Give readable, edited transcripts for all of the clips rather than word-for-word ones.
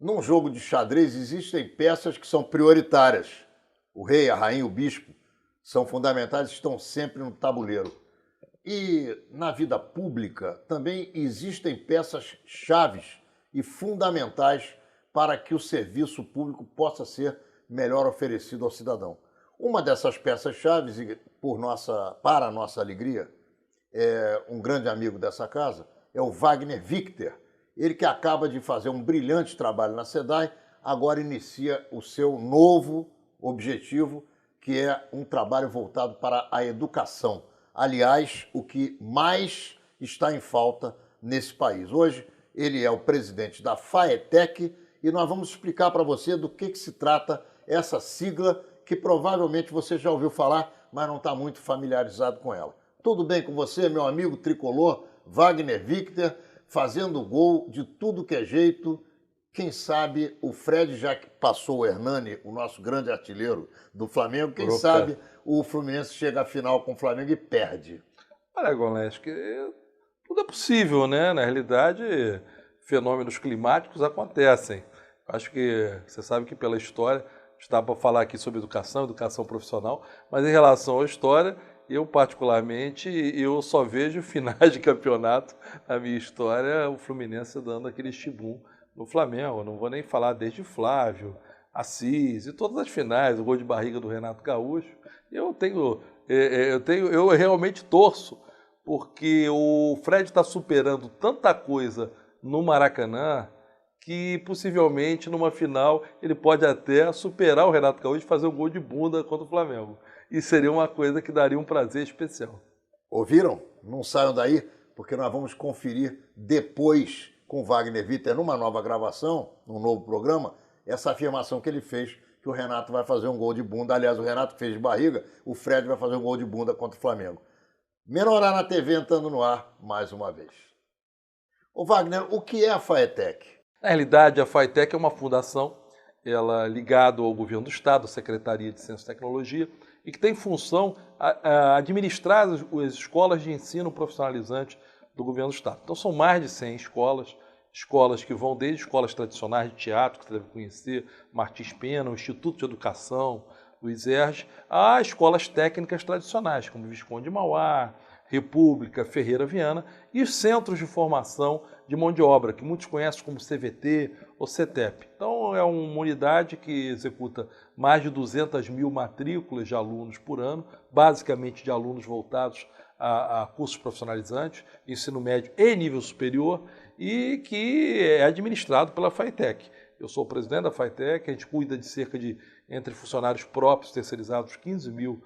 Num jogo de xadrez existem peças que são prioritárias. O rei, a rainha, o bispo são fundamentais, estão sempre no tabuleiro. E na vida pública também existem peças chaves e fundamentais para que o serviço público possa ser melhor oferecido ao cidadão. Uma dessas peças chaves, para a nossa alegria, um grande amigo dessa casa, é o Wagner Victer. Ele que acaba de fazer um brilhante trabalho na SEDAI, agora inicia o seu novo objetivo, que é um trabalho voltado para a educação. Aliás, o que mais está em falta nesse país. Hoje, ele é o presidente da FAETEC e nós vamos explicar para você do que se trata essa sigla que provavelmente você já ouviu falar, mas não está muito familiarizado com ela. Tudo bem com você, meu amigo tricolor, Wagner Victer, fazendo gol de tudo que é jeito. Quem sabe o Fred, já que passou o Hernani, o nosso grande artilheiro do Flamengo, quem sabe o Fluminense chega à final com o Flamengo e perde. Olha, Gomes, tudo é possível, né? Na realidade, fenômenos climáticos acontecem. Acho que você sabe que pela história, está para falar aqui sobre educação profissional, mas em relação à história, eu particularmente, eu só vejo finais de campeonato na minha história, o Fluminense dando aquele chibum no Flamengo. Eu não vou nem falar desde Flávio, Assis e todas as finais, o gol de barriga do Renato Gaúcho. Eu realmente torço, porque o Fred está superando tanta coisa no Maracanã que possivelmente numa final ele pode até superar o Renato Gaúcho e fazer um gol de bunda contra o Flamengo. E seria uma coisa que daria um prazer especial. Ouviram? Não saiam daí, porque nós vamos conferir depois com o Wagner Victer, numa nova gravação, num novo programa, essa afirmação que ele fez, que o Renato vai fazer um gol de bunda. Aliás, o Renato fez de barriga, o Fred vai fazer um gol de bunda contra o Flamengo. Menorá na TV entrando no ar mais uma vez. Ô Wagner, o que é a FAETEC? Na realidade, a FAETEC é uma fundação, ela ligada ao governo do Estado, à Secretaria de Ciência e Tecnologia, e que tem função a administrar as escolas de ensino profissionalizante do governo do Estado. Então são mais de 100 escolas que vão desde escolas tradicionais de teatro, que você deve conhecer, Martins Pena, o Instituto de Educação, Luiz Erges, a escolas técnicas tradicionais, como Visconde de Mauá, República, Ferreira Viana, e os centros de formação de mão de obra, que muitos conhecem como CVT ou CETEP. Então, é uma unidade que executa mais de 200 mil matrículas de alunos por ano, basicamente de alunos voltados a cursos profissionalizantes, ensino médio e nível superior, e que é administrado pela FAETEC. Eu sou o presidente da FAETEC, a gente cuida de entre funcionários próprios, terceirizados, 15 mil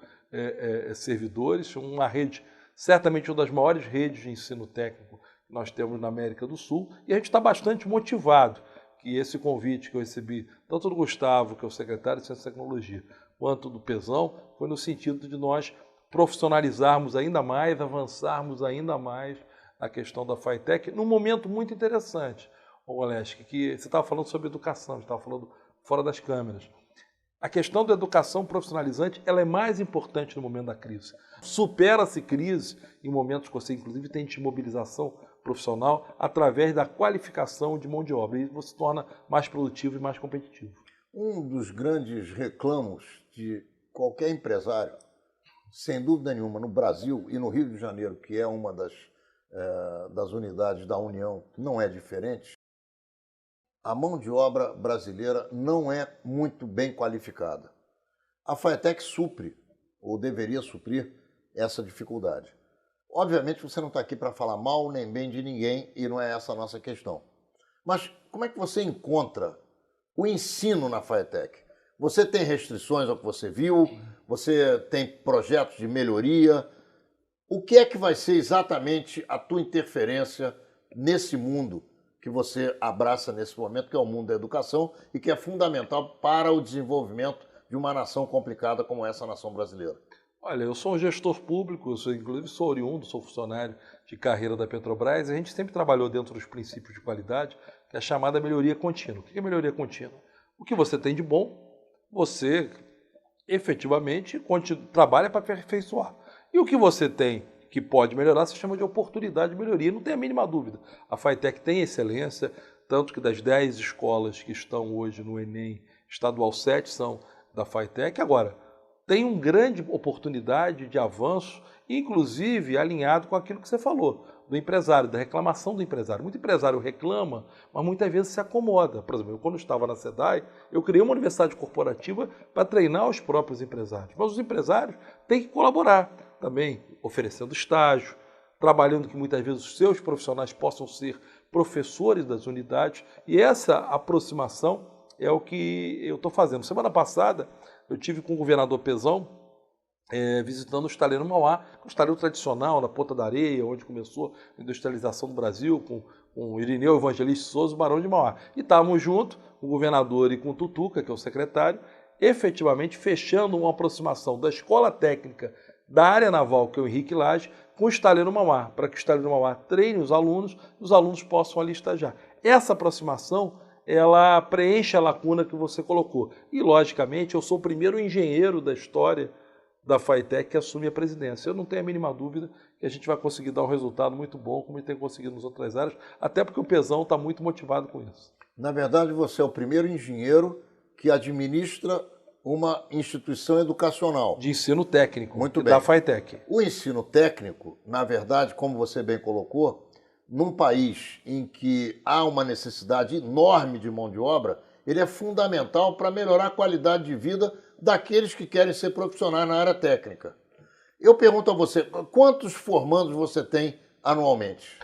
servidores, uma rede, certamente uma das maiores redes de ensino técnico que nós temos na América do Sul, e a gente está bastante motivado que esse convite que eu recebi, tanto do Gustavo, que é o secretário de Ciência e Tecnologia, quanto do Pezão, foi no sentido de nós profissionalizarmos ainda mais, avançarmos ainda mais na questão da FAETEC, num momento muito interessante, Oleski, que você estava falando sobre educação, você estava falando fora das câmeras. A questão da educação profissionalizante ela é mais importante no momento da crise. Supera-se crise em momentos que você, inclusive, tem desmobilização profissional através da qualificação de mão de obra. E você se torna mais produtivo e mais competitivo. Um dos grandes reclamos de qualquer empresário, sem dúvida nenhuma, no Brasil e no Rio de Janeiro, que é uma das unidades da União, não é diferente, a mão de obra brasileira não é muito bem qualificada. A FAETEC supre, ou deveria suprir, essa dificuldade. Obviamente você não está aqui para falar mal nem bem de ninguém e não é essa a nossa questão. Mas como é que você encontra o ensino na FAETEC? Você tem restrições ao que você viu? Você tem projetos de melhoria? O que é que vai ser exatamente a tua interferência nesse mundo que você abraça nesse momento, que é o mundo da educação e que é fundamental para o desenvolvimento de uma nação complicada como essa nação brasileira? Olha, eu sou um gestor público, inclusive sou oriundo, sou funcionário de carreira da Petrobras, e a gente sempre trabalhou dentro dos princípios de qualidade, que é a chamada melhoria contínua. O que é melhoria contínua? O que você tem de bom, você efetivamente trabalha para aperfeiçoar. E o que você tem que pode melhorar, se chama de oportunidade de melhoria. Não tem a mínima dúvida. A FAETEC tem excelência, tanto que das 10 escolas que estão hoje no Enem estadual, 7 são da FATEC. Agora, tem uma grande oportunidade de avanço, inclusive alinhado com aquilo que você falou, do empresário, da reclamação do empresário. Muito empresário reclama, mas muitas vezes se acomoda. Por exemplo, eu, quando estava na SEDAI, eu criei uma universidade corporativa para treinar os próprios empresários. Mas os empresários têm que colaborar também, oferecendo estágio, trabalhando que muitas vezes os seus profissionais possam ser professores das unidades. E essa aproximação é o que eu estou fazendo. Semana passada, eu tive com o governador Pezão, visitando o estaleiro Mauá, que é um estaleiro tradicional, na Ponta da Areia, onde começou a industrialização do Brasil, com o Irineu Evangelista Souza, o Barão de Mauá. E estávamos juntos, com o governador e com o Tutuca, que é o secretário, efetivamente fechando uma aproximação da escola técnica da área naval, que é o Henrique Lage, com o estaleiro Mauá, para que o estaleiro Mauá treine os alunos e os alunos possam ali estagiar. Essa aproximação, ela preenche a lacuna que você colocou. E, logicamente, eu sou o primeiro engenheiro da história da FATEC que assume a presidência. Eu não tenho a mínima dúvida que a gente vai conseguir dar um resultado muito bom, como tem conseguido nas outras áreas, até porque o Pezão está muito motivado com isso. Na verdade, você é o primeiro engenheiro que administra uma instituição educacional. De ensino técnico, muito bem, da FATEC. O ensino técnico, na verdade, como você bem colocou, num país em que há uma necessidade enorme de mão de obra, ele é fundamental para melhorar a qualidade de vida daqueles que querem ser profissionais na área técnica. Eu pergunto a você, quantos formandos você tem anualmente?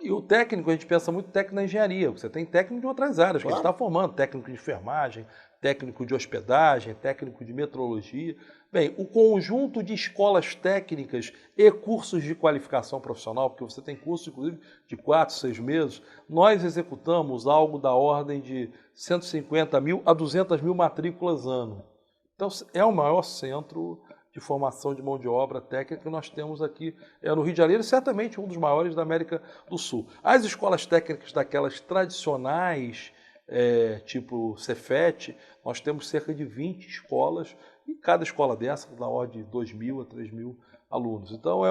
E o técnico, a gente pensa muito técnico na engenharia, você tem técnico de outras áreas, claro, que a gente está formando, técnico de enfermagem, técnico de hospedagem, técnico de metrologia. Bem, o conjunto de escolas técnicas e cursos de qualificação profissional, porque você tem cursos, inclusive, de 4, 6 meses, nós executamos algo da ordem de 150 mil a 200 mil matrículas ano. Então, é o maior centro de formação de mão de obra técnica que nós temos aqui no Rio de Janeiro, e certamente um dos maiores da América do Sul. As escolas técnicas daquelas tradicionais, tipo Cefet, nós temos cerca de 20 escolas, e cada escola dessa da ordem de 2.000 a 3.000 alunos. Então,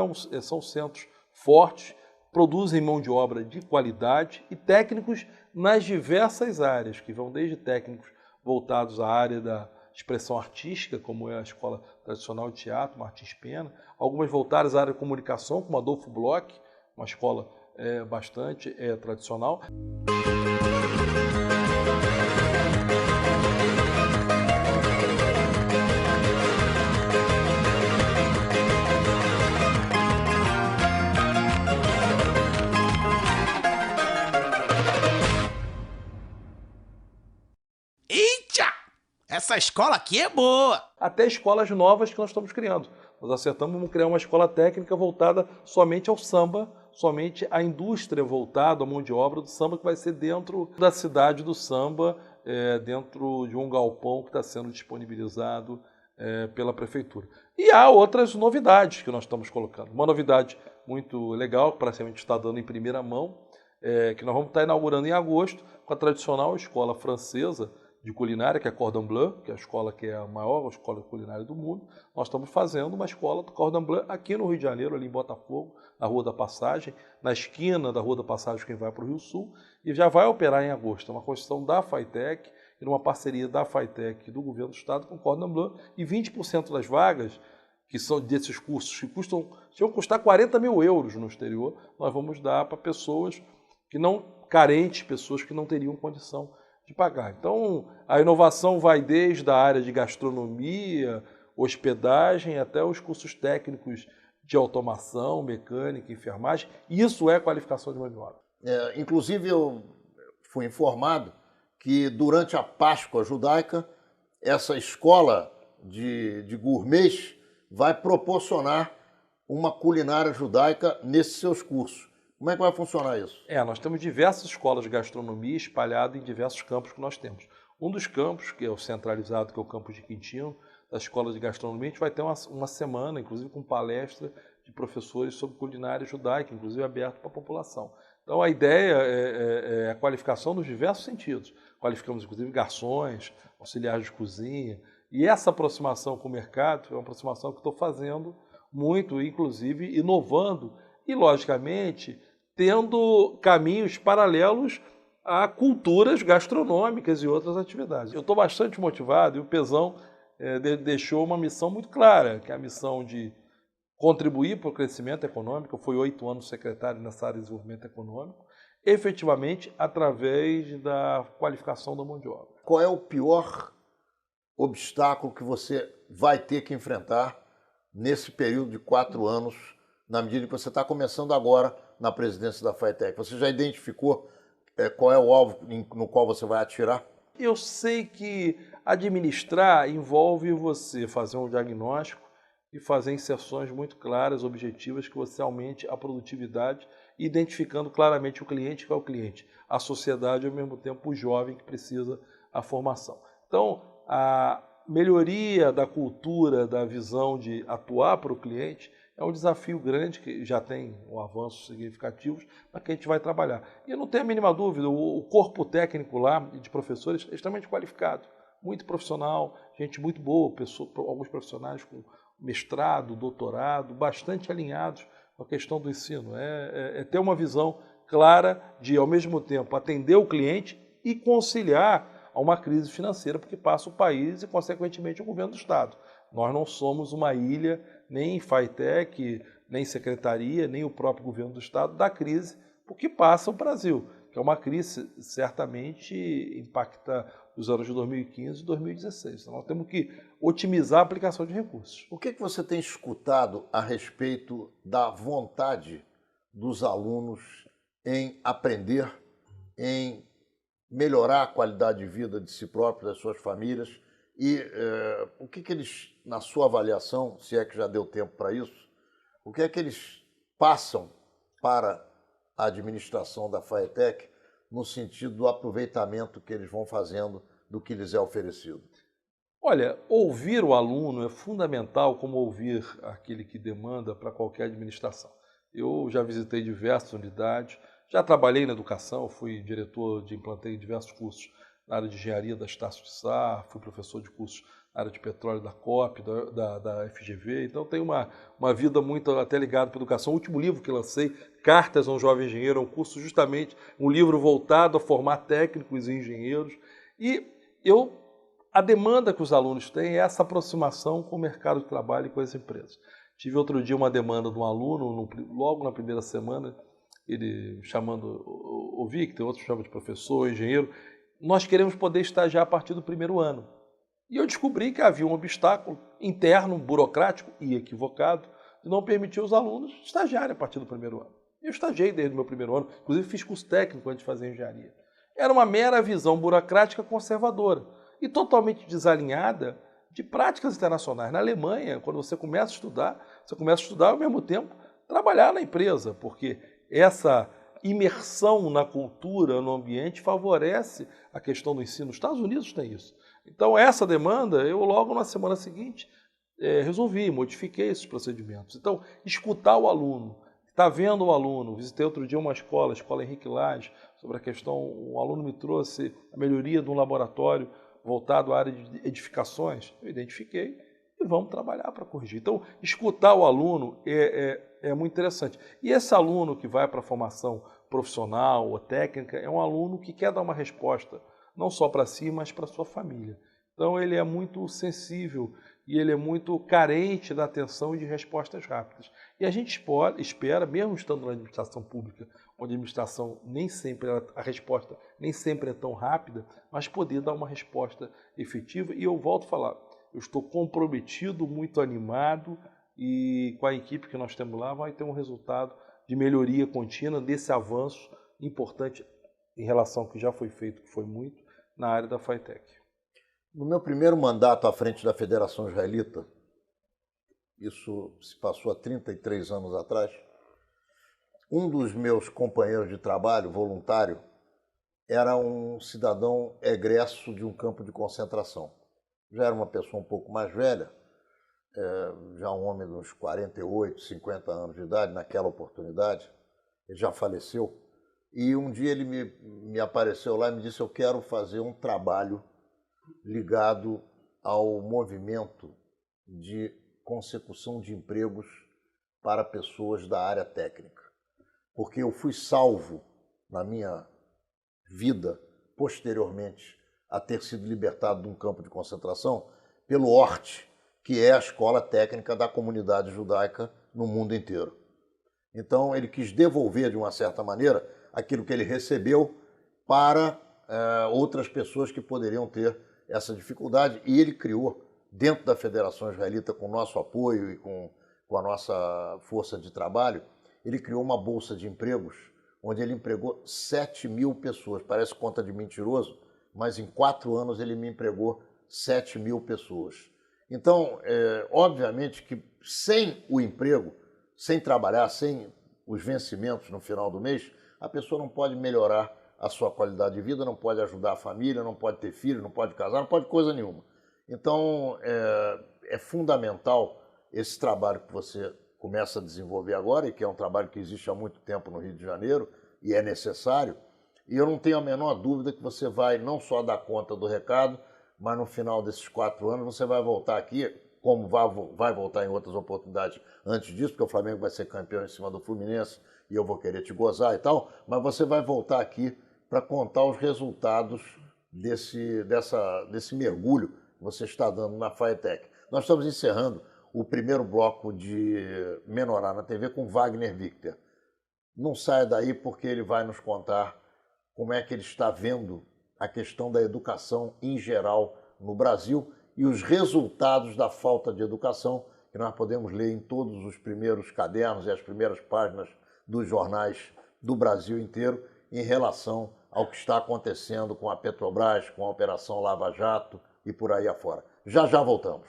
são centros fortes, produzem mão de obra de qualidade e técnicos nas diversas áreas, que vão desde técnicos voltados à área da expressão artística, como é a Escola Tradicional de Teatro, Martins Pena, algumas voltadas à área de comunicação, como Adolfo Bloch, uma escola bastante tradicional. Essa escola aqui é boa! Até escolas novas que nós estamos criando. Nós acertamos, vamos criar uma escola técnica voltada somente ao samba, somente à indústria voltada à mão de obra do samba, que vai ser dentro da cidade do samba, dentro de um galpão que está sendo disponibilizado pela prefeitura. E há outras novidades que nós estamos colocando. Uma novidade muito legal, que praticamente está dando em primeira mão, que nós vamos estar inaugurando em agosto, com a tradicional escola francesa de culinária, que é a Cordon Bleu, que é a escola que é a maior escola culinária do mundo. Nós estamos fazendo uma escola do Cordon Bleu aqui no Rio de Janeiro, ali em Botafogo, na Rua da Passagem, na esquina da Rua da Passagem, quem vai para o Rio Sul, e já vai operar em agosto. É uma construção da FATEC, e uma parceria da FATEC do Governo do Estado com o Cordon Bleu, e 20% das vagas, que são desses cursos, que chegam a custar 40 mil euros no exterior, nós vamos dar para pessoas que não carentes, pessoas que não teriam condição de pagar. Então, a inovação vai desde a área de gastronomia, hospedagem, até os cursos técnicos de automação, mecânica, enfermagem. Isso é qualificação de mão de obra. Inclusive, eu fui informado que durante a Páscoa judaica, essa escola de gourmets vai proporcionar uma culinária judaica nesses seus cursos. Como é que vai funcionar isso? Nós temos diversas escolas de gastronomia espalhadas em diversos campos que nós temos. Um dos campos, que é o centralizado, que é o campus de Quintino, da escola de gastronomia, a gente vai ter uma semana, inclusive com palestra de professores sobre culinária judaica, inclusive aberto para a população. Então a ideia é a qualificação nos diversos sentidos. Qualificamos inclusive garçons, auxiliares de cozinha, e essa aproximação com o mercado é uma aproximação que estou fazendo muito, inclusive inovando e, logicamente, tendo caminhos paralelos a culturas gastronômicas e outras atividades. Eu estou bastante motivado e o Pezão deixou uma missão muito clara, que é a missão de contribuir para o crescimento econômico. Eu fui 8 anos secretário nessa área de desenvolvimento econômico, efetivamente através da qualificação da mão de obra. Qual é o pior obstáculo que você vai ter que enfrentar nesse período de 4 anos, na medida que você está começando agora na presidência da FATEC? Você já identificou qual é o alvo no qual você vai atirar? Eu sei que administrar envolve você fazer um diagnóstico e fazer inserções muito claras, objetivas, que você aumente a produtividade, identificando claramente o cliente, que é o cliente, a sociedade e, ao mesmo tempo, o jovem que precisa a formação. Então, a melhoria da cultura, da visão de atuar para o cliente é um desafio grande, que já tem avanços significativos, mas que a gente vai trabalhar. E eu não tenho a mínima dúvida, o corpo técnico lá, de professores, é extremamente qualificado, muito profissional, gente muito boa, alguns profissionais com mestrado, doutorado, bastante alinhados com a questão do ensino. É ter uma visão clara de, ao mesmo tempo, atender o cliente e conciliar a uma crise financeira, porque passa o país e, consequentemente, o governo do Estado. Nós não somos uma ilha, nem FATEC, nem secretaria, nem o próprio governo do Estado, da crise, porque passa o Brasil, que é uma crise certamente impacta os anos de 2015 e 2016. Então, nós temos que otimizar a aplicação de recursos. O que você tem escutado a respeito da vontade dos alunos em aprender, em melhorar a qualidade de vida de si próprios, das suas famílias? E o que eles, na sua avaliação, se é que já deu tempo para isso, o que é que eles passam para a administração da FATEC no sentido do aproveitamento que eles vão fazendo do que lhes é oferecido? Olha, ouvir o aluno é fundamental, como ouvir aquele que demanda para qualquer administração. Eu já visitei diversas unidades, já trabalhei na educação, fui diretor implantei diversos cursos na área de engenharia da Estácio de Sá, fui professor de cursos na área de petróleo da COP, da FGV, então tenho uma vida muito até ligada para a educação. O último livro que lancei, Cartas a um Jovem Engenheiro, é um curso justamente, um livro voltado a formar técnicos e engenheiros. E a demanda que os alunos têm é essa aproximação com o mercado de trabalho e com as empresas. Tive outro dia uma demanda de um aluno, logo na primeira semana, ele chamando o Victor, outro chama de professor, engenheiro. Nós queremos poder estagiar a partir do primeiro ano. E eu descobri que havia um obstáculo interno, burocrático e equivocado, de não permitir os alunos estagiarem a partir do primeiro ano. Eu estagiei desde o meu primeiro ano, inclusive fiz curso técnico antes de fazer engenharia. Era uma mera visão burocrática conservadora e totalmente desalinhada de práticas internacionais. Na Alemanha, quando você começa a estudar ao mesmo tempo trabalhar na empresa, porque essa imersão na cultura, no ambiente, favorece a questão do ensino. Os Estados Unidos têm isso. Então, essa demanda, eu logo na semana seguinte modifiquei esses procedimentos. Então, escutar o aluno, estar vendo o aluno. Visitei outro dia uma escola, a Escola Henrique Lage, sobre a questão, um aluno me trouxe a melhoria de um laboratório voltado à área de edificações. Eu identifiquei e vamos trabalhar para corrigir. Então, escutar o aluno é muito interessante. E esse aluno que vai para a formação profissional ou técnica é um aluno que quer dar uma resposta, não só para si, mas para a sua família. Então, ele é muito sensível e ele é muito carente da atenção e de respostas rápidas. E a gente espera, mesmo estando na administração pública, onde a administração a resposta nem sempre é tão rápida, mas poder dar uma resposta efetiva. E eu volto a falar, eu estou comprometido, muito animado, e com a equipe que nós temos lá vai ter um resultado de melhoria contínua desse avanço importante em relação ao que já foi feito, que foi muito, na área da FATEC. No meu primeiro mandato à frente da Federação Israelita, isso se passou há 33 anos atrás, um dos meus companheiros de trabalho, voluntário, era um cidadão egresso de um campo de concentração. Já era uma pessoa um pouco mais velha, já um homem de uns 48, 50 anos de idade, naquela oportunidade, ele já faleceu, e um dia ele me apareceu lá e me disse: eu quero fazer um trabalho ligado ao movimento de consecução de empregos para pessoas da área técnica, porque eu fui salvo na minha vida posteriormente a ter sido libertado de um campo de concentração pelo ORT, que é a escola técnica da comunidade judaica no mundo inteiro. Então ele quis devolver, de uma certa maneira, aquilo que ele recebeu para outras pessoas que poderiam ter essa dificuldade. E ele criou, dentro da Federação Israelita, com o nosso apoio e com a nossa força de trabalho, ele criou uma bolsa de empregos, onde ele empregou 7.000 pessoas. Parece conta de mentiroso, mas em 4 anos ele me empregou 7.000 pessoas. Então, obviamente que sem o emprego, sem trabalhar, sem os vencimentos no final do mês, a pessoa não pode melhorar a sua qualidade de vida, não pode ajudar a família, não pode ter filho, não pode casar, não pode coisa nenhuma. Então, é fundamental esse trabalho que você começa a desenvolver agora, e que é um trabalho que existe há muito tempo no Rio de Janeiro, e é necessário, e eu não tenho a menor dúvida que você vai não só dar conta do recado, mas no final desses 4 anos você vai voltar aqui, como vai voltar em outras oportunidades antes disso, porque o Flamengo vai ser campeão em cima do Fluminense e eu vou querer te gozar e tal, mas você vai voltar aqui para contar os resultados desse mergulho que você está dando na FATEC. Nós estamos encerrando o primeiro bloco de Menorá na TV com Wagner Victor. Não saia daí porque ele vai nos contar como é que ele está vendo a questão da educação em geral no Brasil e os resultados da falta de educação que nós podemos ler em todos os primeiros cadernos e as primeiras páginas dos jornais do Brasil inteiro em relação ao que está acontecendo com a Petrobras, com a Operação Lava Jato e por aí afora. Já voltamos.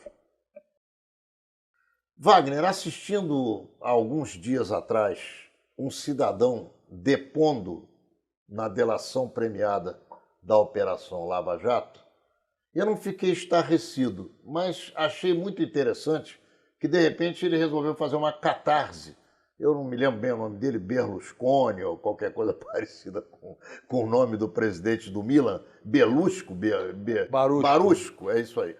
Wagner, assistindo há alguns dias atrás um cidadão depondo na delação premiada da Operação Lava Jato, eu não fiquei estarrecido, mas achei muito interessante que, de repente, ele resolveu fazer uma catarse. Eu não me lembro bem o nome dele, Berlusconi ou qualquer coisa parecida com o nome do presidente do Milan, Barusco, é isso aí.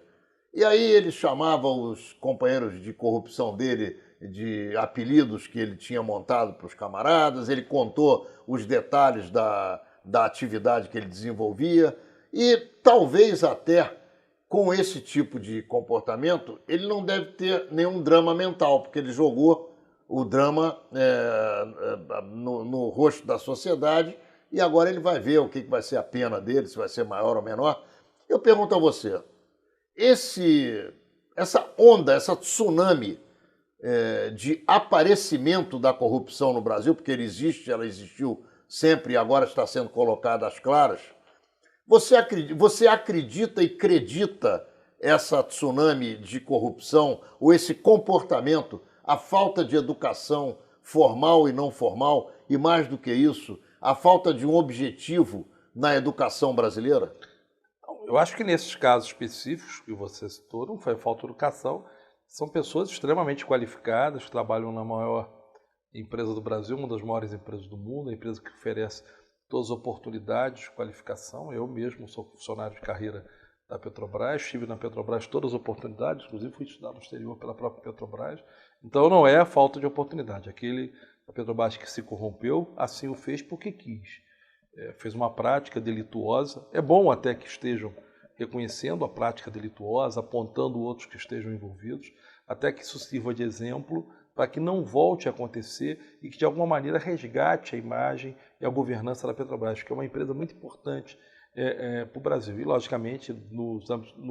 E aí ele chamava os companheiros de corrupção dele de apelidos que ele tinha montado para os camaradas, ele contou os detalhes da atividade que ele desenvolvia e talvez até com esse tipo de comportamento ele não deve ter nenhum drama mental, porque ele jogou o drama no rosto da sociedade e agora ele vai ver o que vai ser a pena dele, se vai ser maior ou menor. Eu pergunto a você, essa onda, essa tsunami de aparecimento da corrupção no Brasil, porque ela existiu sempre e agora está sendo colocada às claras, você acredita e acredita essa tsunami de corrupção ou esse comportamento, a falta de educação formal e não formal, e mais do que isso, a falta de um objetivo na educação brasileira? Eu acho que nesses casos específicos que você citou, não foi falta de educação, são pessoas extremamente qualificadas, que trabalham na maior empresa do Brasil, uma das maiores empresas do mundo, a empresa que oferece todas as oportunidades de qualificação. Eu mesmo sou funcionário de carreira da Petrobras, estive na Petrobras todas as oportunidades, inclusive fui estudar no exterior pela própria Petrobras. Então não é a falta de oportunidade. A Petrobras que se corrompeu, assim o fez porque quis. Fez uma prática delituosa. É bom até que estejam reconhecendo a prática delituosa, apontando outros que estejam envolvidos, até que isso sirva de exemplo para que não volte a acontecer e que de alguma maneira resgate a imagem e a governança da Petrobras, que é uma empresa muito importante para o Brasil. E, logicamente, no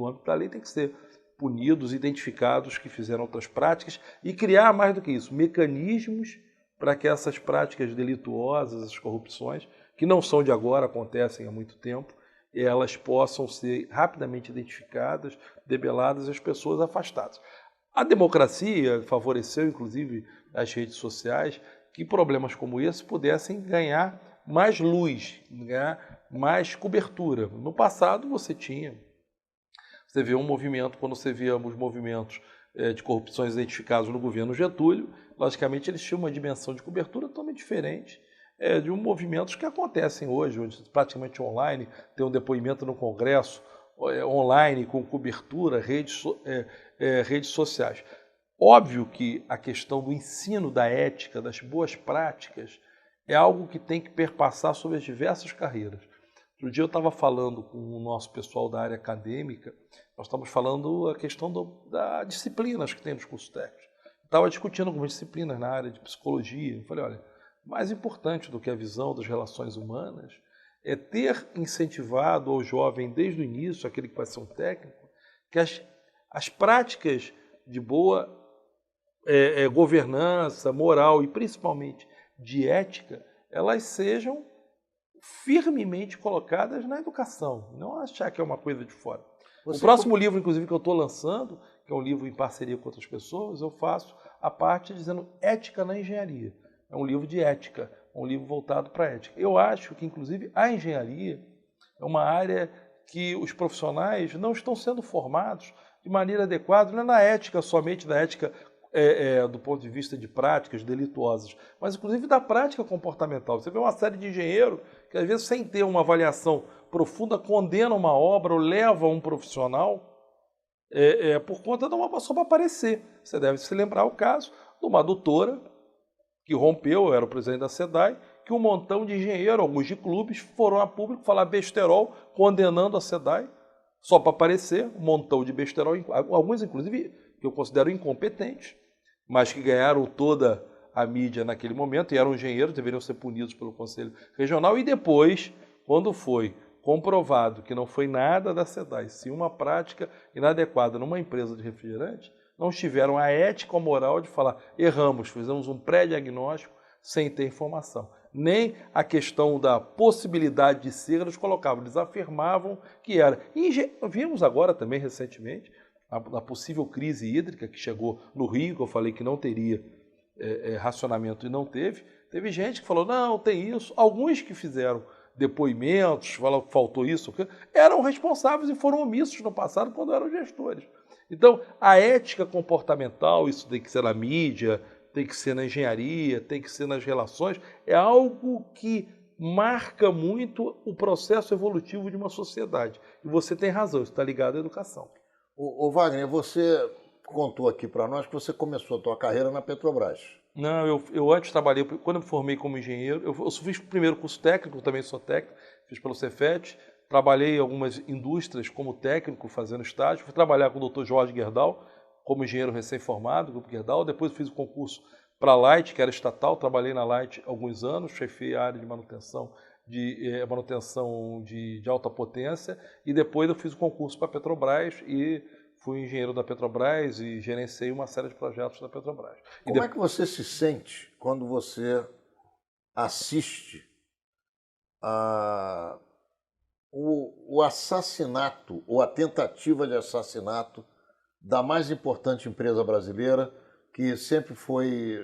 âmbito da lei tem que ser punidos, identificados que fizeram outras práticas e criar, mais do que isso, mecanismos para que essas práticas delituosas, essas corrupções, que não são de agora, acontecem há muito tempo, elas possam ser rapidamente identificadas, debeladas e as pessoas afastadas. A democracia favoreceu, inclusive, as redes sociais, que problemas como esse pudessem ganhar mais luz, ganhar mais cobertura. No passado você vê um movimento, quando você via os movimentos de corrupções identificados no governo Getúlio, logicamente eles tinham uma dimensão de cobertura totalmente diferente de movimentos que acontecem hoje, onde praticamente online, tem um depoimento no Congresso, online, com cobertura, redes sociais. Óbvio que a questão do ensino da ética, das boas práticas, é algo que tem que perpassar sobre as diversas carreiras. Outro dia eu estava falando com o nosso pessoal da área acadêmica, nós estamos falando a questão das disciplinas que tem nos cursos técnicos. Estava discutindo algumas disciplinas na área de psicologia. Eu falei, olha, mais importante do que a visão das relações humanas é ter incentivado ao jovem desde o início, aquele que vai ser um técnico, que as práticas de boa governança, moral e principalmente de ética, elas sejam firmemente colocadas na educação, não achar que é uma coisa de fora. O próximo livro, inclusive, que eu estou lançando, que é um livro em parceria com outras pessoas, eu faço a parte dizendo ética na engenharia. É um livro de ética, um livro voltado para a ética. Eu acho que, inclusive, a engenharia é uma área que os profissionais não estão sendo formados de maneira adequada, não é na ética somente, da ética do ponto de vista de práticas delituosas, mas inclusive da prática comportamental. Você vê uma série de engenheiros que, às vezes, sem ter uma avaliação profunda, condena uma obra ou leva um profissional por conta de uma só para aparecer. Você deve se lembrar o caso de uma adutora que rompeu, eu era o presidente da SEDAI, que um montão de engenheiros, alguns de clubes, foram a público falar besterol, condenando a SEDAI, só para aparecer, um montão de besterol, alguns inclusive que eu considero incompetentes, mas que ganharam toda a mídia naquele momento, e eram engenheiros, deveriam ser punidos pelo Conselho Regional, e depois, quando foi comprovado que não foi nada da SEDAI, sim uma prática inadequada numa empresa de refrigerante, não tiveram a ética ou moral de falar, erramos, fizemos um pré-diagnóstico sem ter informação. Nem a questão da possibilidade de ser eles colocavam, eles afirmavam que era. E vimos agora também, recentemente, a possível crise hídrica que chegou no Rio, que eu falei que não teria racionamento e não teve. Teve gente que falou, não, tem isso. Alguns que fizeram depoimentos, falaram que faltou isso, eram responsáveis e foram omissos no passado quando eram gestores. Então, a ética comportamental, isso tem que ser na mídia, tem que ser na engenharia, tem que ser nas relações, é algo que marca muito o processo evolutivo de uma sociedade. E você tem razão, isso está ligado à educação. Ô Wagner, você contou aqui para nós que você começou a sua carreira na Petrobras. Não, eu antes trabalhei, quando eu me formei como engenheiro, eu fiz o primeiro curso técnico, também sou técnico, fiz pelo Cefet, trabalhei em algumas indústrias como técnico, fazendo estágio, fui trabalhar com o Dr. Jorge Gerdau, como engenheiro recém-formado, Grupo Gerdau, depois fiz o concurso para a Light, que era estatal, trabalhei na Light alguns anos, chefei a área de manutenção de alta potência, e depois eu fiz o concurso para a Petrobras e fui engenheiro da Petrobras e gerenciei uma série de projetos da Petrobras. Como é que você se sente quando você assiste o assassinato ou a tentativa de assassinato da mais importante empresa brasileira, que sempre foi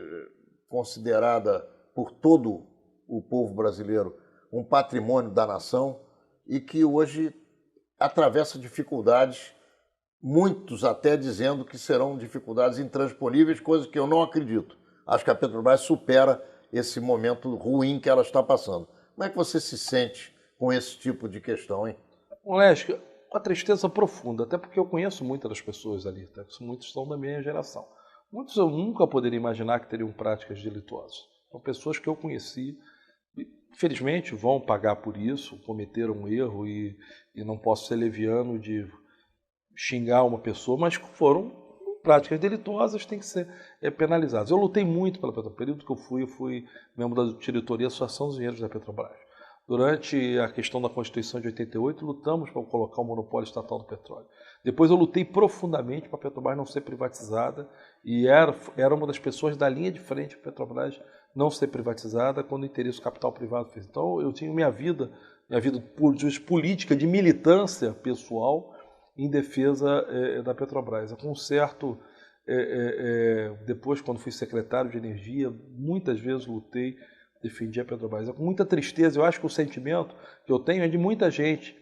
considerada por todo o povo brasileiro um patrimônio da nação e que hoje atravessa dificuldades, muitos até dizendo que serão dificuldades intransponíveis, coisa que eu não acredito. Acho que a Petrobras supera esse momento ruim que ela está passando. Como é que você se sente com esse tipo de questão, hein? Leste, uma tristeza profunda, até porque eu conheço muitas das pessoas ali, tá? Muitos são da minha geração. Muitos eu nunca poderia imaginar que teriam práticas delituosas. São pessoas que eu conheci, infelizmente vão pagar por isso, cometeram um erro e não posso ser leviano de xingar uma pessoa, mas foram práticas delituosas, têm que ser penalizadas. Eu lutei muito pela Petrobras. No período que eu fui membro da diretoria da Associação dos Engenheiros da Petrobras. Durante a questão da Constituição de 88, lutamos para colocar o monopólio estatal do petróleo. Depois eu lutei profundamente para a Petrobras não ser privatizada e era uma das pessoas da linha de frente para a Petrobras não ser privatizada quando o interesse do capital privado fez. Então eu tinha minha vida política, de militância pessoal em defesa da Petrobras. Com certo, depois quando fui secretário de Energia, muitas vezes lutei, defendi a Petrobras. Com muita tristeza, eu acho que o sentimento que eu tenho é de muita gente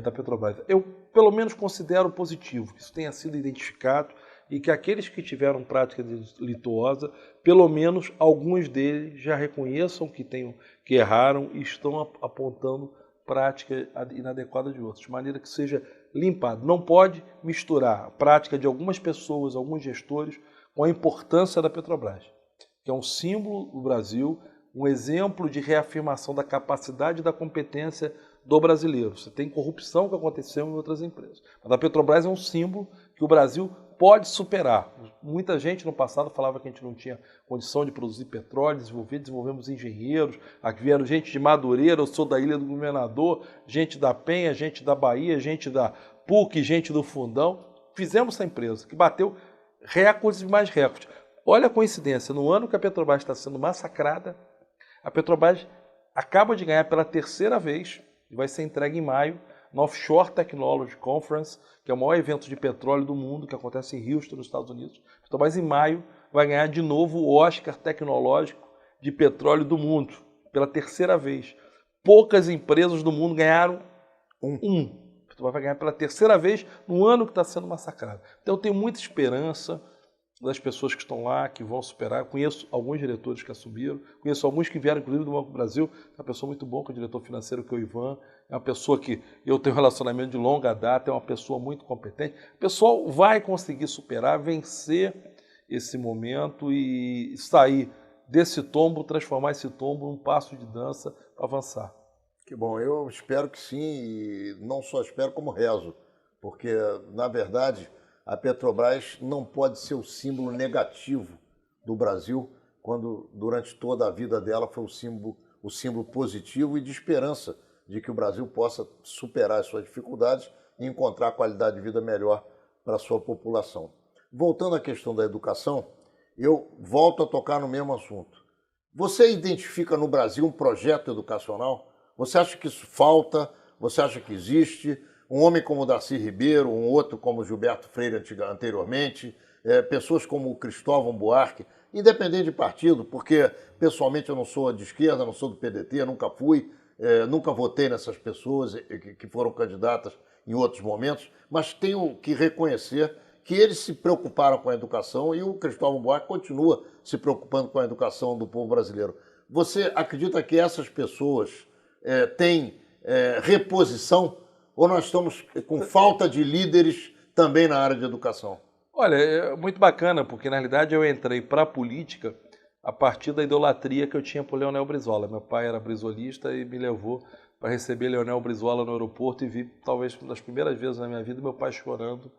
da Petrobras. Eu, pelo menos, considero positivo que isso tenha sido identificado e que aqueles que tiveram prática delituosa, pelo menos alguns deles já reconheçam que erraram e estão apontando prática inadequada de outros, de maneira que seja limpado. Não pode misturar a prática de algumas pessoas, alguns gestores, com a importância da Petrobras, que é um símbolo do Brasil um exemplo de reafirmação da capacidade e da competência do brasileiro. Você tem corrupção que aconteceu em outras empresas. Mas a Petrobras é um símbolo que o Brasil pode superar. Muita gente no passado falava que a gente não tinha condição de produzir petróleo, desenvolvemos engenheiros, aqui vieram gente de Madureira, eu sou da Ilha do Governador, gente da Penha, gente da Bahia, gente da PUC, gente do Fundão. Fizemos essa empresa que bateu recordes e mais recordes. Olha a coincidência, no ano que a Petrobras está sendo massacrada, a Petrobras acaba de ganhar pela terceira vez, e vai ser entregue em maio, no Offshore Technology Conference, que é o maior evento de petróleo do mundo, que acontece em Houston, nos Estados Unidos. A Petrobras, em maio, vai ganhar de novo o Oscar tecnológico de petróleo do mundo, pela terceira vez. Poucas empresas do mundo ganharam um. A Petrobras vai ganhar pela terceira vez no ano que está sendo massacrado. Então, eu tenho muita esperança das pessoas que estão lá, que vão superar. Eu conheço alguns diretores que assumiram, conheço alguns que vieram, inclusive, do Banco do Brasil. É uma pessoa muito boa, que é o diretor financeiro, que é o Ivan. É uma pessoa que eu tenho um relacionamento de longa data, é uma pessoa muito competente. O pessoal vai conseguir superar, vencer esse momento e sair desse tombo, transformar esse tombo num passo de dança para avançar. Que bom, eu espero que sim, e não só espero como rezo, porque, na verdade, a Petrobras não pode ser o símbolo negativo do Brasil, quando durante toda a vida dela foi o símbolo positivo e de esperança de que o Brasil possa superar as suas dificuldades e encontrar qualidade de vida melhor para a sua população. Voltando à questão da educação, eu volto a tocar no mesmo assunto. Você identifica no Brasil um projeto educacional? Você acha que isso falta? Você acha que existe? Um homem como o Darcy Ribeiro, um outro como o Gilberto Freire anteriormente, pessoas como o Cristóvão Buarque, independente de partido, porque pessoalmente eu não sou de esquerda, não sou do PDT, nunca fui, nunca votei nessas pessoas que foram candidatas em outros momentos, mas tenho que reconhecer que eles se preocuparam com a educação e o Cristóvão Buarque continua se preocupando com a educação do povo brasileiro. Você acredita que essas pessoas têm reposição? Ou nós estamos com falta de líderes também na área de educação? Olha, é muito bacana, porque na realidade eu entrei para a política a partir da idolatria que eu tinha por Leonel Brizola. Meu pai era brisolista e me levou para receber Leonel Brizola no aeroporto e vi, talvez, uma das primeiras vezes na minha vida, meu pai chorando.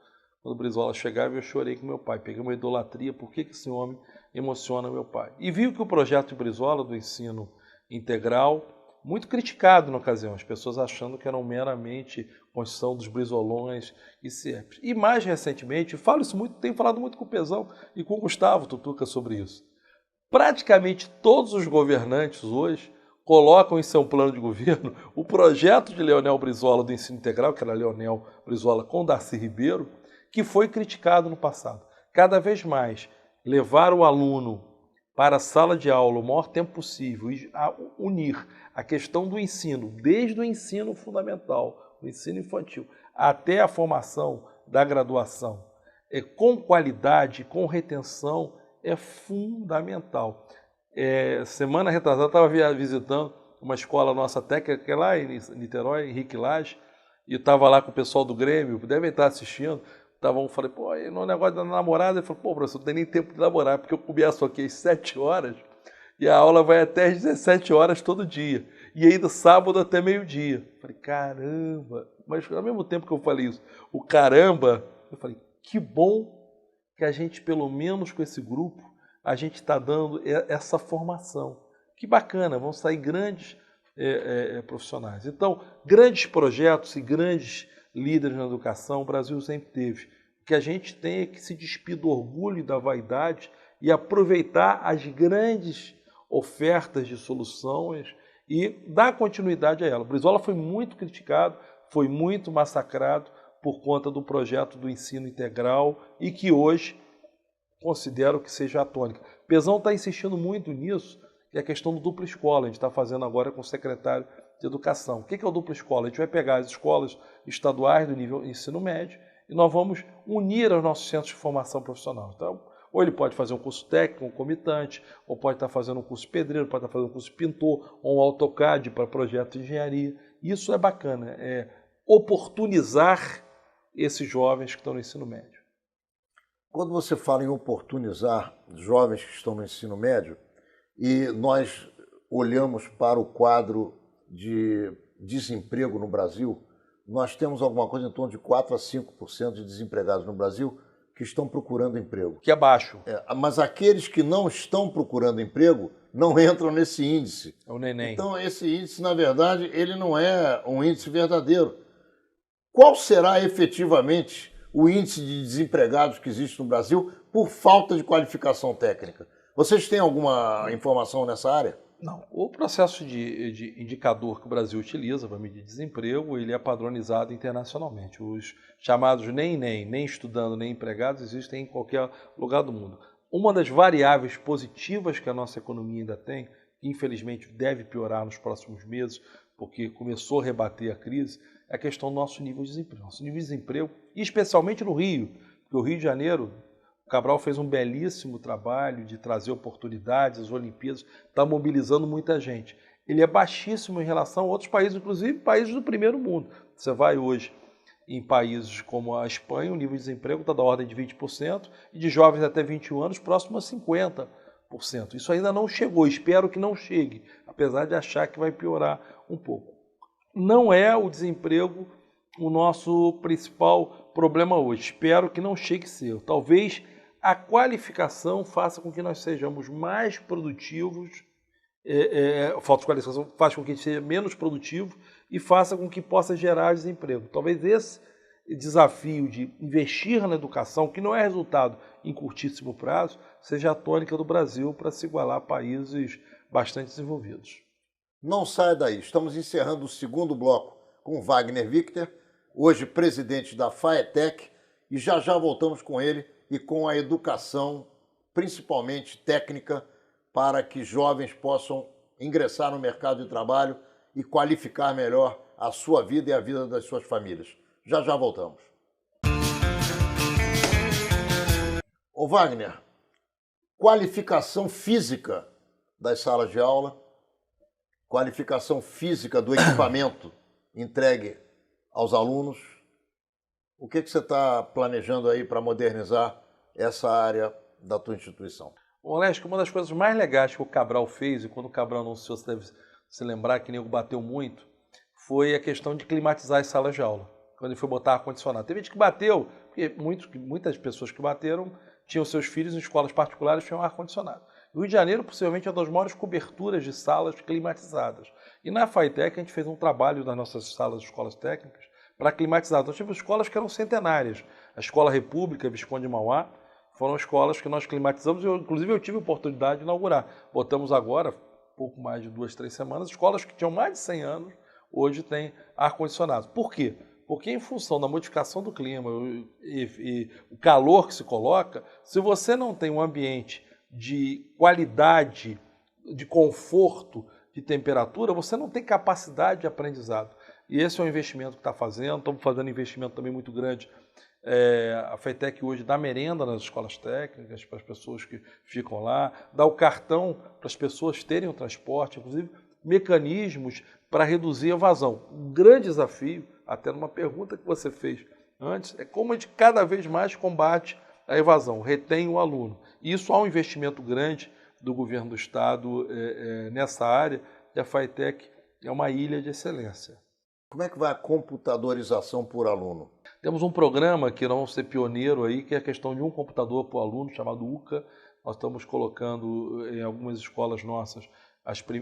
Quando o Brizola chegava, eu chorei com meu pai. Peguei uma idolatria, por que esse homem emociona meu pai? E vi que o projeto de Brizola, do ensino integral, muito criticado na ocasião, as pessoas achando que eram meramente construção dos brizolões e CIEPs. E mais recentemente, tenho falado muito com o Pezão e com o Gustavo Tutuca sobre isso. Praticamente todos os governantes hoje colocam em seu plano de governo o projeto de Leonel Brizola do ensino integral, que era Leonel Brizola com Darcy Ribeiro, que foi criticado no passado. Cada vez mais, levar o aluno para a sala de aula o maior tempo possível e unir a questão do ensino, desde o ensino fundamental, o ensino infantil, até a formação da graduação, com qualidade, com retenção, é fundamental. Semana retrasada eu estava visitando uma escola nossa técnica, que é lá em Niterói, Henrique Lage, e estava lá com o pessoal do Grêmio, devem estar assistindo. Falei, pô, e no negócio da namorada, ele falou, pô, professor, não tem nem tempo de namorar, porque eu começo aqui às 7 horas e a aula vai até às 17 horas todo dia. E aí do sábado até meio-dia. Falei, caramba! Mas ao mesmo tempo que eu falei isso, o caramba, eu falei, que bom que a gente, pelo menos com esse grupo, a gente está dando essa formação. Que bacana, vão sair grandes profissionais. Então, grandes projetos e grandes líderes na educação, o Brasil sempre teve. O que a gente tem é que se despir do orgulho e da vaidade e aproveitar as grandes ofertas de soluções e dar continuidade a ela. O Brizola foi muito criticado, foi muito massacrado por conta do projeto do ensino integral e que hoje considero que seja a tônica. Pezão está insistindo muito nisso, que é a questão do dupla escola. A gente está fazendo agora com o secretário de Educação. O que é o dupla escola? A gente vai pegar as escolas estaduais do nível ensino médio e nós vamos unir aos nossos centros de formação profissional. Então, ou ele pode fazer um curso técnico, um comitante, ou pode estar fazendo um curso pedreiro, pode estar fazendo um curso pintor, ou um AutoCAD para projeto de engenharia. Isso é bacana, é oportunizar esses jovens que estão no ensino médio. Quando você fala em oportunizar jovens que estão no ensino médio, e nós olhamos para o quadro de desemprego no Brasil, nós temos alguma coisa em torno de 4 a 5% de desempregados no Brasil que estão procurando emprego. Que é baixo. Mas aqueles que não estão procurando emprego não entram nesse índice. É o neném. Então, esse índice, na verdade, ele não é um índice verdadeiro. Qual será efetivamente o índice de desempregados que existe no Brasil por falta de qualificação técnica? Vocês têm alguma informação nessa área? Não. O processo de indicador que o Brasil utiliza para medir desemprego, ele é padronizado internacionalmente. Os chamados nem estudando, nem empregados, existem em qualquer lugar do mundo. Uma das variáveis positivas que a nossa economia ainda tem, que infelizmente deve piorar nos próximos meses, porque começou a rebater a crise, é a questão do nosso nível de desemprego. Nosso nível de desemprego, e especialmente no Rio, porque o Rio de Janeiro, o Cabral fez um belíssimo trabalho de trazer oportunidades, as Olimpíadas, está mobilizando muita gente. Ele é baixíssimo em relação a outros países, inclusive países do primeiro mundo. Você vai hoje em países como a Espanha, o nível de desemprego está da ordem de 20%, e de jovens até 21 anos, próximo a 50%. Isso ainda não chegou, espero que não chegue, apesar de achar que vai piorar um pouco. Não é o desemprego o nosso principal problema hoje. Espero que não chegue a ser. Talvez a qualificação faça com que nós sejamos mais produtivos, falta de qualificação faz com que a gente seja menos produtivo e faça com que possa gerar desemprego. Talvez esse desafio de investir na educação, que não é resultado em curtíssimo prazo, seja a tônica do Brasil para se igualar a países bastante desenvolvidos. Não saia daí. Estamos encerrando o segundo bloco com Wagner Victor, hoje presidente da FAETEC, e já voltamos com ele e com a educação, principalmente técnica, para que jovens possam ingressar no mercado de trabalho e qualificar melhor a sua vida e a vida das suas famílias. Já voltamos. Ô Wagner, qualificação física das salas de aula, qualificação física do equipamento entregue aos alunos. O que você está planejando aí para modernizar essa área da tua instituição? Bom, Leste, uma das coisas mais legais que o Cabral fez, e quando o Cabral anunciou, você deve se lembrar que o nego bateu muito, foi a questão de climatizar as salas de aula, quando ele foi botar ar-condicionado. Teve gente que bateu, porque muitas pessoas que bateram tinham seus filhos em escolas particulares que tinham ar-condicionado. O Rio de Janeiro, possivelmente, é uma das maiores coberturas de salas climatizadas. E na FAETEC a gente fez um trabalho nas nossas salas de escolas técnicas para climatizar. Nós tivemos escolas que eram centenárias. A Escola República, Visconde Mauá, foram escolas que nós climatizamos e, inclusive, eu tive a oportunidade de inaugurar. Botamos agora, pouco mais de 2, 3 semanas, escolas que tinham mais de 100 anos, hoje têm ar-condicionado. Por quê? Porque em função da modificação do clima e o calor que se coloca, se você não tem um ambiente de qualidade, de conforto, de temperatura, você não tem capacidade de aprendizado. E esse é um investimento que está fazendo. Estamos fazendo um investimento também muito grande. A FAETEC hoje dá merenda nas escolas técnicas para as pessoas que ficam lá, dá o cartão para as pessoas terem o transporte, inclusive mecanismos para reduzir a evasão. Um grande desafio, até numa pergunta que você fez antes, é como a gente cada vez mais combate a evasão, retém o aluno. E isso há um investimento grande do governo do Estado nessa área, e a FAETEC é uma ilha de excelência. Como é que vai a computadorização por aluno? Temos um programa que nós vamos ser pioneiro aí, que é a questão de um computador por aluno, chamado UCA. Nós estamos colocando em algumas escolas nossas.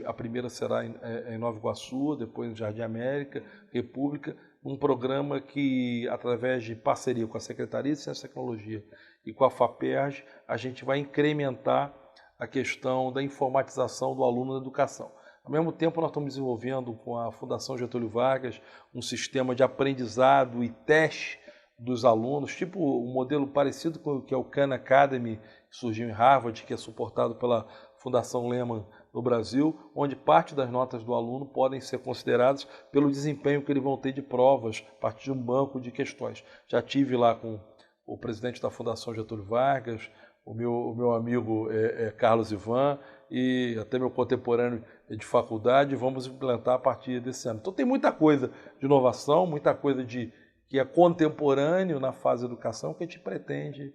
A primeira será em Nova Iguaçu, depois em Jardim América, República, um programa que, através de parceria com a Secretaria de Ciência e Tecnologia e com a FAPERJ, a gente vai incrementar a questão da informatização do aluno na educação. Ao mesmo tempo, nós estamos desenvolvendo com a Fundação Getúlio Vargas um sistema de aprendizado e teste dos alunos, tipo um modelo parecido com o que é o Khan Academy, que surgiu em Harvard, que é suportado pela Fundação Lehman no Brasil, onde parte das notas do aluno podem ser consideradas pelo desempenho que eles vão ter de provas, a partir de um banco de questões. Já tive lá com o presidente da Fundação Getúlio Vargas, o meu amigo Carlos Ivan e até meu contemporâneo de faculdade, vamos implantar a partir desse ano. Então tem muita coisa de inovação, muita coisa que é contemporâneo na fase de educação que a gente pretende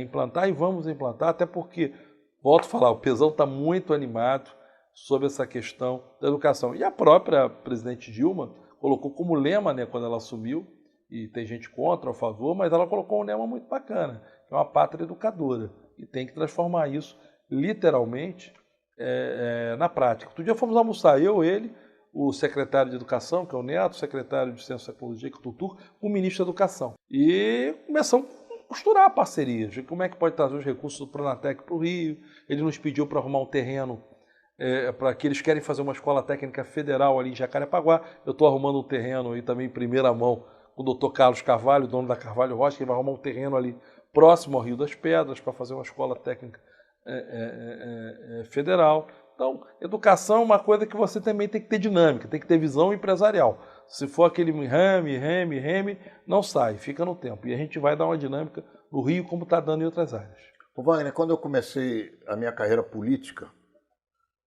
implantar e vamos implantar, até porque, volto a falar, o Pezão está muito animado, sobre essa questão da educação. E a própria presidente Dilma colocou como lema, né, quando ela assumiu, e tem gente contra ou a favor, mas ela colocou um lema muito bacana, que é uma pátria educadora, e tem que transformar isso literalmente na prática. Outro dia fomos almoçar, eu, ele, o secretário de Educação, que é o Neto, o secretário de Ciência, Tecnologia, que é o Tutur, o ministro da Educação. E começamos a costurar parcerias, de como é que pode trazer os recursos do Pronatec para o Rio. Ele nos pediu para arrumar um terreno para que eles querem fazer uma escola técnica federal ali em Jacarepaguá. Eu estou arrumando um terreno aí também em primeira mão com o doutor Carlos Carvalho, dono da Carvalho Rocha, que vai arrumar um terreno ali próximo ao Rio das Pedras para fazer uma escola técnica federal. Então, educação é uma coisa que você também tem que ter dinâmica, tem que ter visão empresarial. Se for aquele reme, não sai, fica no tempo. E a gente vai dar uma dinâmica no Rio como está dando em outras áreas. Ô Wagner, quando eu comecei a minha carreira política,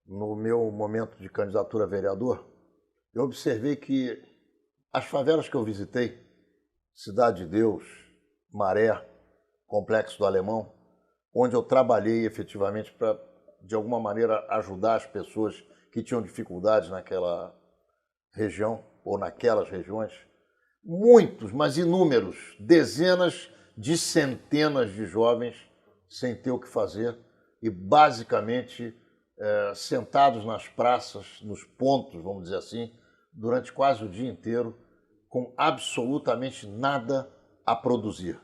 no meu momento de candidatura a vereador, eu observei que as favelas que eu visitei, Cidade de Deus, Maré, Complexo do Alemão, onde eu trabalhei efetivamente para, de alguma maneira, ajudar as pessoas que tinham dificuldades naquela região ou naquelas regiões, muitos, mas inúmeros, dezenas de centenas de jovens sem ter o que fazer e basicamente sentados nas praças, nos pontos, vamos dizer assim, durante quase o dia inteiro, com absolutamente nada a produzir.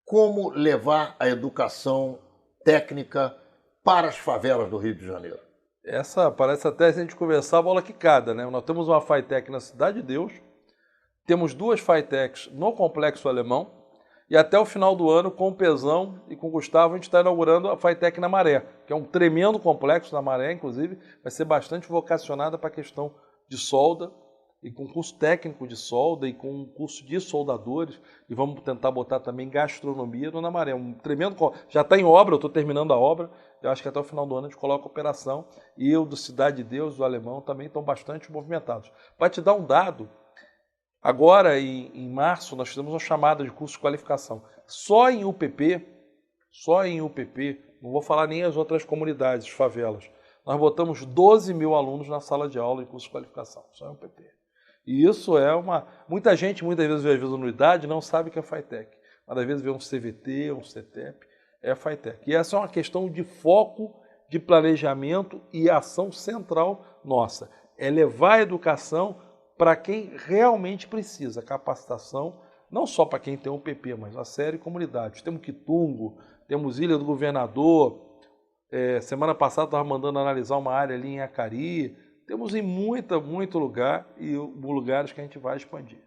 Como levar a educação técnica para as favelas do Rio de Janeiro? Essa parece até, se a gente conversar, a bola quicada, né? Nós temos uma FATEC na Cidade de Deus, temos 2 FATECs no Complexo Alemão, e até o final do ano, com o Pezão e com o Gustavo, a gente está inaugurando a FATEC na Maré, que é um tremendo complexo na Maré, inclusive, vai ser bastante vocacionada para a questão de solda, e com curso técnico de solda, e com um curso de soldadores, e vamos tentar botar também gastronomia na Maré. Um tremendo, já está em obra, eu estou terminando a obra, eu acho que até o final do ano a gente coloca a operação, e o do Cidade de Deus, do Alemão, também estão bastante movimentados. Para te dar um dado, agora, em março, nós fizemos uma chamada de curso de qualificação. Só em UPP, não vou falar nem as outras comunidades, favelas, nós botamos 12 mil alunos na sala de aula em curso de qualificação, só em UPP. E isso é muita gente, muitas vezes vê a unidade, não sabe o que é FATEC. Mas às vezes vê um CVT, um CETEP, é FATEC. E essa é uma questão de foco, de planejamento e ação central nossa. É levar a educação para quem realmente precisa, capacitação, não só para quem tem um PP, mas a série de comunidades. Temos Quitungo, temos Ilha do Governador, semana passada estava mandando analisar uma área ali em Acari, temos em muito lugar e lugares que a gente vai expandir.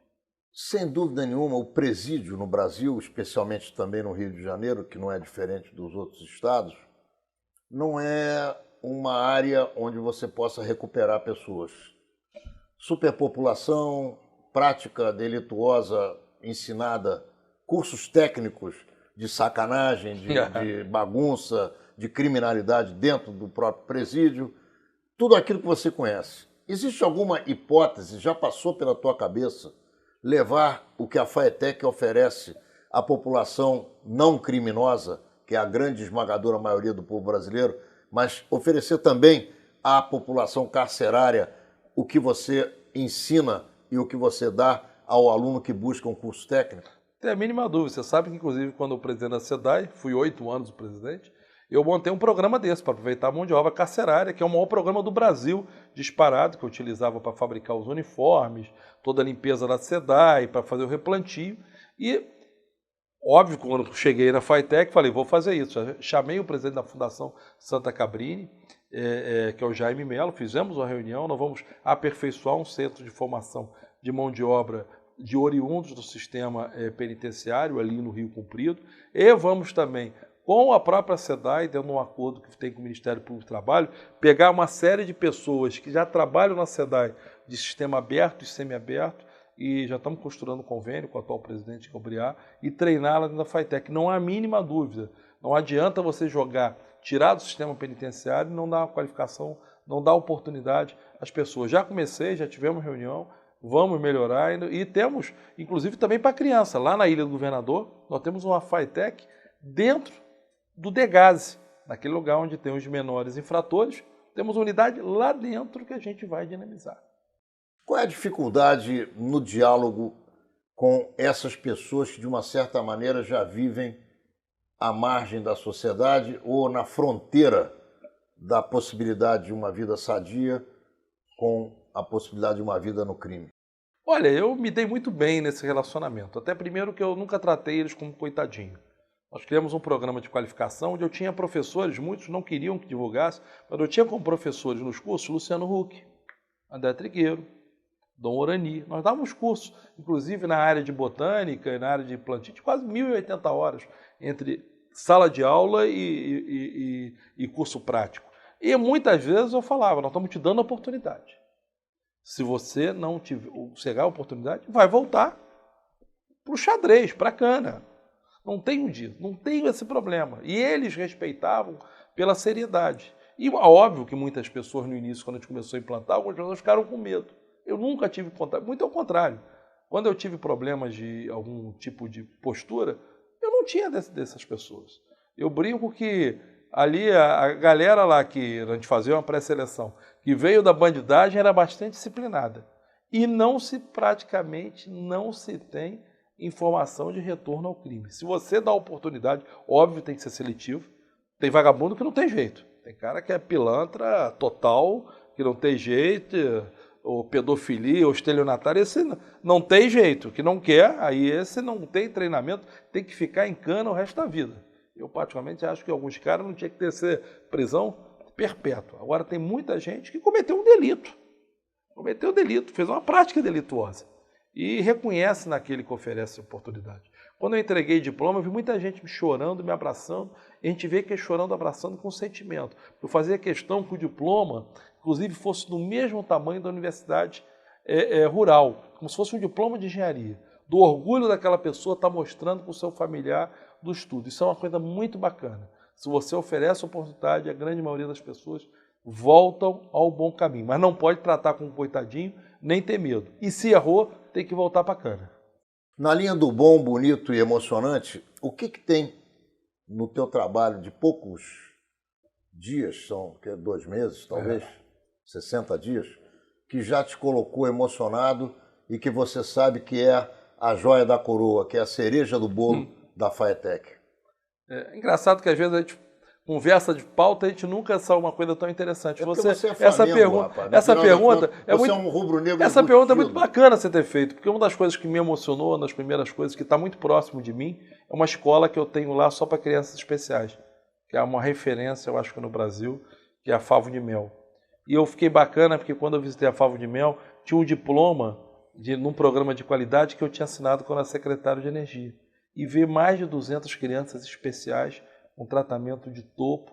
Sem dúvida nenhuma, o presídio no Brasil, especialmente também no Rio de Janeiro, que não é diferente dos outros estados, não é uma área onde você possa recuperar pessoas. Superpopulação, prática delituosa ensinada, cursos técnicos de sacanagem, de bagunça, de criminalidade dentro do próprio presídio, tudo aquilo que você conhece. Existe alguma hipótese, já passou pela tua cabeça, levar o que a FATEC oferece à população não criminosa, que é a grande esmagadora maioria do povo brasileiro, mas oferecer também à população carcerária o que você ensina e o que você dá ao aluno que busca um curso técnico? Tem a mínima dúvida. Você sabe que, inclusive, quando eu presidente da SEDAI, fui 8 anos o presidente, eu montei um programa desse para aproveitar a mão de obra carcerária, que é o maior programa do Brasil, disparado, que eu utilizava para fabricar os uniformes, toda a limpeza da SEDAI, para fazer o replantio. E, óbvio, quando eu cheguei na FATEC, falei, vou fazer isso. Chamei o presidente da Fundação Santa Cabrini, que é o Jaime Melo, fizemos uma reunião, nós vamos aperfeiçoar um centro de formação de mão de obra de oriundos do sistema penitenciário, ali no Rio Comprido, e vamos também, com a própria SEDAI, dando um acordo que tem com o Ministério Público do Trabalho, pegar uma série de pessoas que já trabalham na SEDAI de sistema aberto e semiaberto, e já estamos costurando um convênio com o atual presidente Cambriá, e treiná-la dentro da FATEC. Não há a mínima dúvida. Não adianta você tirar do sistema penitenciário e não dar uma qualificação, não dar oportunidade às pessoas. Já comecei, já tivemos reunião, vamos melhorar, e temos, inclusive, também para criança. Lá na Ilha do Governador, nós temos uma FATEC dentro do DEGASE, naquele lugar onde tem os menores infratores, Temos unidade lá dentro que a gente vai dinamizar. Qual é a dificuldade no diálogo com essas pessoas que, de uma certa maneira, já vivem à margem da sociedade ou na fronteira da possibilidade de uma vida sadia com a possibilidade de uma vida no crime? Olha, eu me dei muito bem nesse relacionamento. Até primeiro que eu nunca tratei eles como coitadinho. Nós criamos um programa de qualificação onde eu tinha professores, muitos não queriam que divulgasse, mas eu tinha como professores nos cursos Luciano Huck, André Trigueiro, Dom Orani. Nós dávamos cursos, inclusive na área de botânica e na área de plantio, de quase 1.080 horas, entre sala de aula e curso prático. E muitas vezes eu falava, nós estamos te dando a oportunidade. Se você não chegar a oportunidade, vai voltar para o xadrez, para a cana. Não tenho disso, não tenho esse problema. E eles respeitavam pela seriedade. E óbvio que muitas pessoas no início, quando a gente começou a implantar, algumas pessoas ficaram com medo. Eu nunca tive contato, muito ao contrário. Quando eu tive problemas de algum tipo de postura, eu não tinha dessas pessoas. Eu brinco que ali a galera lá que a gente fazia uma pré-seleção, que veio da bandidagem, era bastante disciplinada. E praticamente não se tem informação de retorno ao crime. Se você dá oportunidade, óbvio tem que ser seletivo, tem vagabundo que não tem jeito. Tem cara que é pilantra total, que não tem jeito, ou pedofilia, ou estelionatário, esse não tem jeito, que não quer, aí esse não tem treinamento, tem que ficar em cana o resto da vida. Eu, particularmente, acho que alguns caras não tinha que ter prisão perpétua. Agora, tem muita gente que cometeu um delito. Fez uma prática delituosa. E reconhece naquele que oferece oportunidade. Quando eu entreguei diploma, eu vi muita gente me chorando, me abraçando, e a gente vê que é chorando, abraçando com sentimento. Eu fazia questão que o diploma, inclusive, fosse do mesmo tamanho da universidade rural, como se fosse um diploma de engenharia. Do orgulho daquela pessoa estar mostrando para o seu familiar do estudo. Isso é uma coisa muito bacana. Se você oferece oportunidade, a grande maioria das pessoas voltam ao bom caminho. Mas não pode tratar como um coitadinho, nem ter medo. E se errou, tem que voltar para a cana. Na linha do bom, bonito e emocionante, o que tem no teu trabalho de poucos dias, são 2 meses, talvez, 60 dias, que já te colocou emocionado e que você sabe que é a joia da coroa, que é a cereja do bolo da Faetec? É engraçado que às vezes a gente conversa de pauta, a gente nunca sabe uma coisa tão interessante. É você é Flamengo, rapaz. Essa pergunta é muito, um rubro-negro. Essa pergunta é muito bacana você ter feito, porque uma das coisas que me emocionou, uma das primeiras coisas que está muito próximo de mim, é uma escola que eu tenho lá só para crianças especiais, que é uma referência, eu acho que no Brasil, que é a Favo de Mel. E eu fiquei bacana porque quando eu visitei a Favo de Mel, tinha um diploma num programa de qualidade que eu tinha assinado quando era secretário de Energia. E ver mais de 200 crianças especiais com tratamento de topo.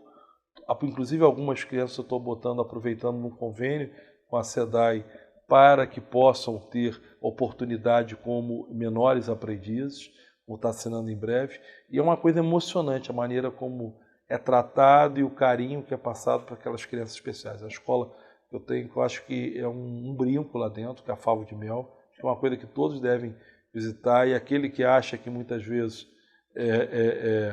Inclusive algumas crianças eu estou aproveitando no convênio com a SEDAI para que possam ter oportunidade como menores aprendizes, vou estar assinando em breve. E é uma coisa emocionante a maneira como é tratado e o carinho que é passado para aquelas crianças especiais. A escola que eu tenho, que eu acho que é um brinco lá dentro, que é a Favo de Mel, que é uma coisa que todos devem visitar, e aquele que acha que muitas vezes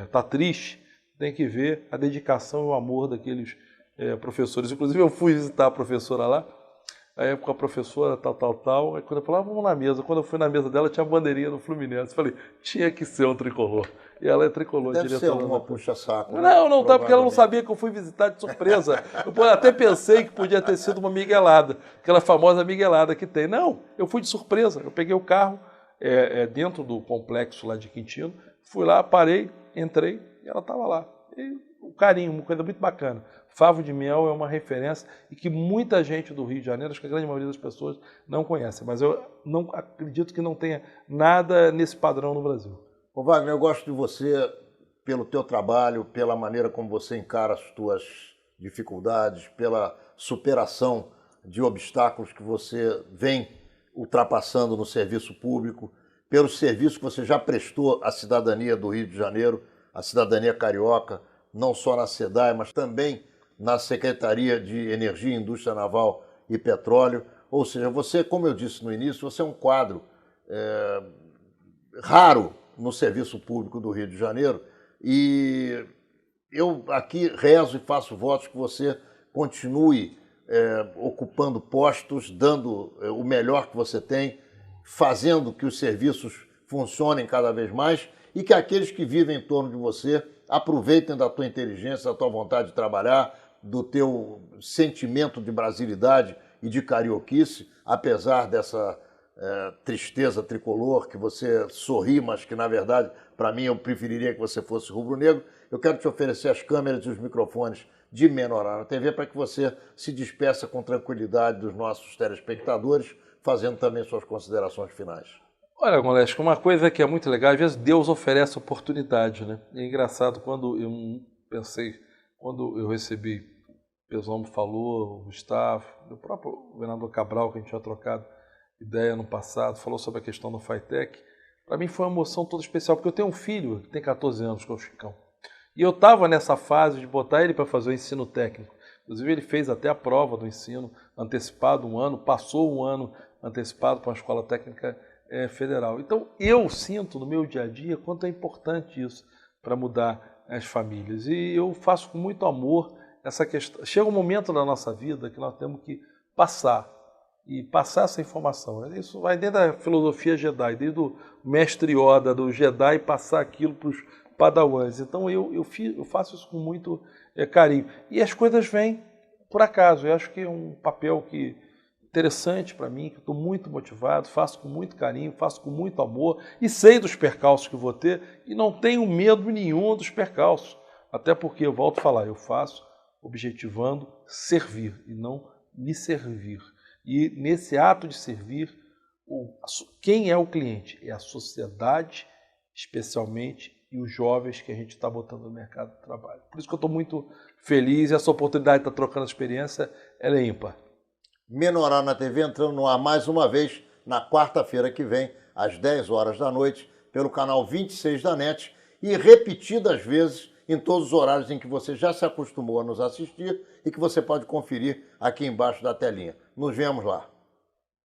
está triste, tem que ver a dedicação e o amor daqueles professores. Inclusive eu fui visitar a professora lá, a época a professora tal, aí quando eu falava, vamos na mesa, quando eu fui na mesa dela tinha a bandeirinha do Fluminense, falei, tinha que ser um tricolor. E ela é tricolor. Deve ser alguma puxa-saco. Não, tá, porque ela não sabia que eu fui visitar de surpresa. Eu até pensei que podia ter sido uma miguelada, aquela famosa miguelada que tem. Não, eu fui de surpresa, eu peguei o carro, dentro do complexo lá de Quintino, fui lá, parei, entrei e ela estava lá. E o carinho, uma coisa muito bacana. Favo de Mel é uma referência e que muita gente do Rio de Janeiro, acho que a grande maioria das pessoas não conhece, mas eu não acredito que não tenha nada nesse padrão no Brasil. Ô Wagner, eu gosto de você pelo teu trabalho, pela maneira como você encara as tuas dificuldades, pela superação de obstáculos que você vem ultrapassando no serviço público, pelo serviço que você já prestou à cidadania do Rio de Janeiro, à cidadania carioca, não só na SEDAI, mas também na Secretaria de Energia, Indústria Naval e Petróleo. Ou seja, você, como eu disse no início, você é um quadro raro no serviço público do Rio de Janeiro, e eu aqui rezo e faço votos que você continue ocupando postos, dando o melhor que você tem, fazendo que os serviços funcionem cada vez mais e que aqueles que vivem em torno de você aproveitem da tua inteligência, da tua vontade de trabalhar, do teu sentimento de brasilidade e de carioquice, apesar dessa tristeza tricolor, que você sorri, mas que, na verdade, para mim, eu preferiria que você fosse rubro-negro. Eu quero te oferecer as câmeras e os microfones de Menorá na TV para que você se despeça com tranquilidade dos nossos telespectadores, fazendo também suas considerações finais. Olha, Golesco, uma coisa que é muito legal, às vezes Deus oferece oportunidade, né? É engraçado, quando eu recebi, o Pezão falou, o Gustavo, o próprio governador Cabral, que a gente tinha trocado ideia no passado, falou sobre a questão do Fitec. Para mim foi uma emoção toda especial, porque eu tenho um filho que tem 14 anos, que é o Chicão. E eu estava nessa fase de botar ele para fazer o ensino técnico. Inclusive, ele fez até a prova do ensino antecipado um ano, passou um ano antecipado para a Escola Técnica Federal. Então, eu sinto no meu dia a dia quanto é importante isso para mudar as famílias. E eu faço com muito amor essa questão. Chega um momento na nossa vida que nós temos que passar essa informação. Isso vai dentro da filosofia Jedi, desde o mestre Yoda, do Jedi, passar aquilo para os padawans. Então eu faço isso com muito carinho. E as coisas vêm por acaso. Eu acho que é um papel interessante para mim, que eu estou muito motivado, faço com muito carinho, faço com muito amor e sei dos percalços que vou ter e não tenho medo nenhum dos percalços. Até porque, eu volto a falar, eu faço objetivando servir e não me servir. E nesse ato de servir, quem é o cliente? É a sociedade, especialmente, e os jovens que a gente está botando no mercado de trabalho. Por isso que eu estou muito feliz e essa oportunidade de estar trocando experiência, ela é ímpar. Menorá na TV entrando no ar mais uma vez na quarta-feira que vem, às 10 horas da noite, pelo canal 26 da NET e repetidas vezes em todos os horários em que você já se acostumou a nos assistir e que você pode conferir aqui embaixo da telinha. Nos vemos lá.